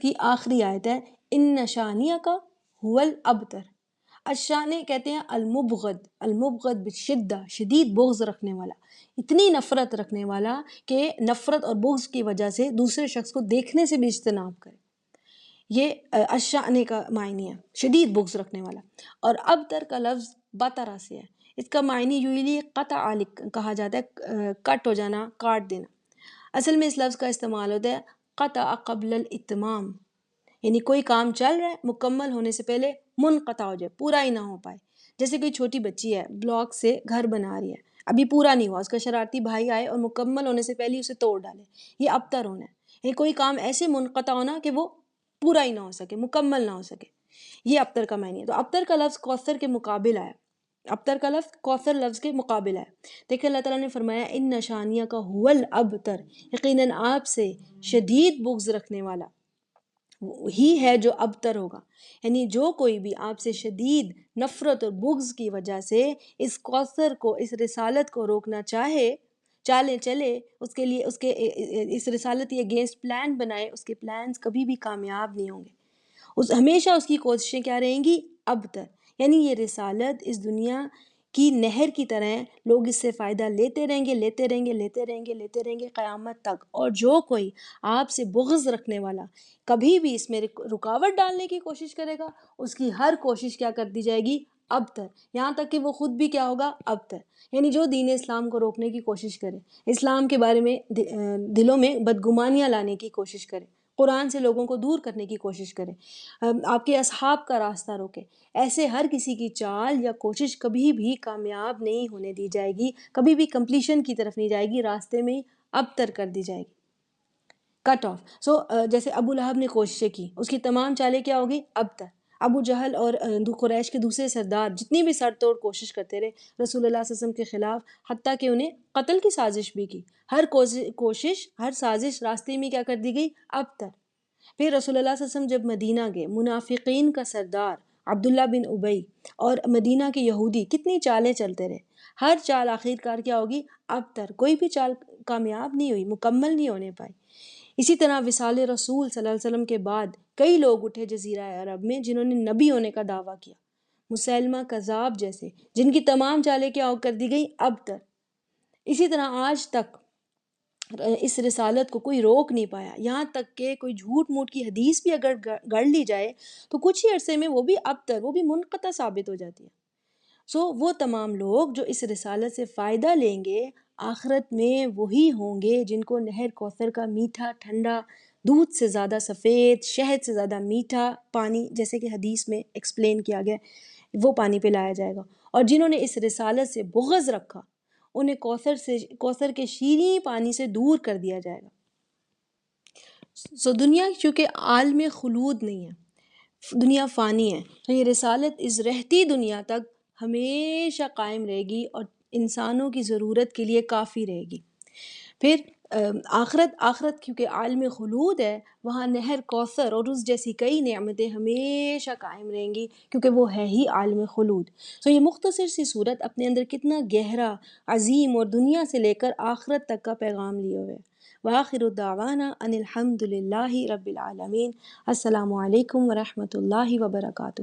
کی آخری آیت ہے ان شانیہ کا هو الابتر. الشانے کہتے ہیں المبغض، المبغض بشدہ، شدید بغض رکھنے والا، اتنی نفرت رکھنے والا کہ نفرت اور بغض کی وجہ سے دوسرے شخص کو دیکھنے سے بھی اجتناب کرے. یہ الشانے کا معنی ہے، شدید بغض رکھنے والا. اور ابتر کا لفظ بطرہ سے ہے. اس کا معنی یوزلی قطع کہا جاتا ہے، کٹ ہو جانا، کاٹ دینا. اصل میں اس لفظ کا استعمال ہوتا ہے قطع قبل الاتمام، یعنی کوئی کام چل رہا ہے، مکمل ہونے سے پہلے منقطع ہو جائے، پورا ہی نہ ہو پائے. جیسے کوئی چھوٹی بچی ہے، بلاک سے گھر بنا رہی ہے، ابھی پورا نہیں ہوا، اس کا شرارتی بھائی آئے اور مکمل ہونے سے پہلے اسے توڑ ڈالے، یہ ابتر ہونا ہے. یعنی کوئی کام ایسے منقطع ہونا کہ وہ پورا ہی نہ ہو سکے، مکمل نہ ہو سکے، یہ ابتر کا معنی ہے. تو ابتر کا لفظ کوثر کے مقابل آیا، ابتر کا لفظ کوثر لفظ کے مقابل ہے. دیکھیں اللہ تعالیٰ نے فرمایا ان نشانیہ کا هو الابتر، یقیناً آپ سے شدید بغض رکھنے والا ہی ہے جو ابتر ہوگا. یعنی جو کوئی بھی آپ سے شدید نفرت اور بغض کی وجہ سے اس کوثر کو، اس رسالت کو روکنا چلے اس کے لیے، اس کے اس رسالت کے اگینسٹ پلان بنائے، اس کے پلانز کبھی بھی کامیاب نہیں ہوں گے. ہمیشہ اس کی کوششیں کیا رہیں گی؟ ابتر. یعنی یہ رسالت اس دنیا کی نہر کی طرح ہے، لوگ اس سے فائدہ لیتے رہیں گے قیامت تک. اور جو کوئی آپ سے بغض رکھنے والا کبھی بھی اس میں رکاوٹ ڈالنے کی کوشش کرے گا، اس کی ہر کوشش کیا کر دی جائے گی؟ ابتر. یہاں تک کہ وہ خود بھی کیا ہوگا؟ ابتر. یعنی جو دین اسلام کو روکنے کی کوشش کرے، اسلام کے بارے میں دلوں میں بدگمانیاں لانے کی کوشش کرے، قرآن سے لوگوں کو دور کرنے کی کوشش کرے، آپ کے اصحاب کا راستہ روکے، ایسے ہر کسی کی چال یا کوشش کبھی بھی کامیاب نہیں ہونے دی جائے گی، کبھی بھی کمپلیشن کی طرف نہیں جائے گی، راستے میں ابتر کر دی جائے گی، کٹ آف. جیسے ابو لہب نے کوششیں کی، اس کی تمام چالیں کیا ہوگی؟ ابتر. ابو جہل اور قریش کے دوسرے سردار جتنی بھی سر توڑ کوشش کرتے رہے رسول اللہ صلی اللہ علیہ وسلم کے خلاف، حتیٰ کہ انہیں قتل کی سازش بھی کی، ہر کوشش، ہر سازش راستے میں کیا کر دی گئی؟ ابتر. پھر رسول اللہ صلی اللہ علیہ وسلم جب مدینہ گئے، منافقین کا سردار عبداللہ بن ابی اور مدینہ کے یہودی کتنی چالیں چلتے رہے، ہر چال آخر کار کیا ہوگی؟ ابتر. کوئی بھی چال کامیاب نہیں ہوئی، مکمل نہیں ہونے پائی. اسی طرح وصال رسول صلی اللہ علیہ وسلم کے بعد کئی لوگ اٹھے جزیرہ عرب میں جنہوں نے نبی ہونے کا دعویٰ کیا، مسیلمہ کذاب جیسے، جن کی تمام چالیں کیا کر دی گئی؟ ابتر. اسی طرح آج تک اس رسالت کو کوئی روک نہیں پایا، یہاں تک کہ کوئی جھوٹ موٹ کی حدیث بھی اگر گڑھ لی جائے تو کچھ ہی عرصے میں وہ بھی ابتر، وہ بھی منقطع ثابت ہو جاتی ہے. وہ تمام لوگ جو اس رسالت سے فائدہ لیں گے آخرت میں وہی ہوں گے جن کو نہر کوثر کا میٹھا ٹھنڈا، دودھ سے زیادہ سفید، شہد سے زیادہ میٹھا پانی، جیسے کہ حدیث میں ایکسپلین کیا گیا، وہ پانی پلایا جائے گا. اور جنہوں نے اس رسالت سے بغض رکھا، انہیں کوثر کے شیریں پانی سے دور کر دیا جائے گا. دنیا چونکہ عالم خلود نہیں ہے، دنیا فانی ہے، تو یہ رسالت اس رہتی دنیا تک ہمیشہ قائم رہے گی اور انسانوں کی ضرورت کے لیے کافی رہے گی. پھر آخرت کیونکہ عالم خلود ہے، وہاں نہر کوثر اور اس جیسی کئی نعمتیں ہمیشہ قائم رہیں گی کیونکہ وہ ہے ہی عالم خلود. یہ مختصر سی صورت اپنے اندر کتنا گہرا، عظیم اور دنیا سے لے کر آخرت تک کا پیغام لیے ہوئے. وآخر دعوانا ان الحمد للہ رب العالمین. السلام علیکم ورحمۃ اللہ وبرکاتہ.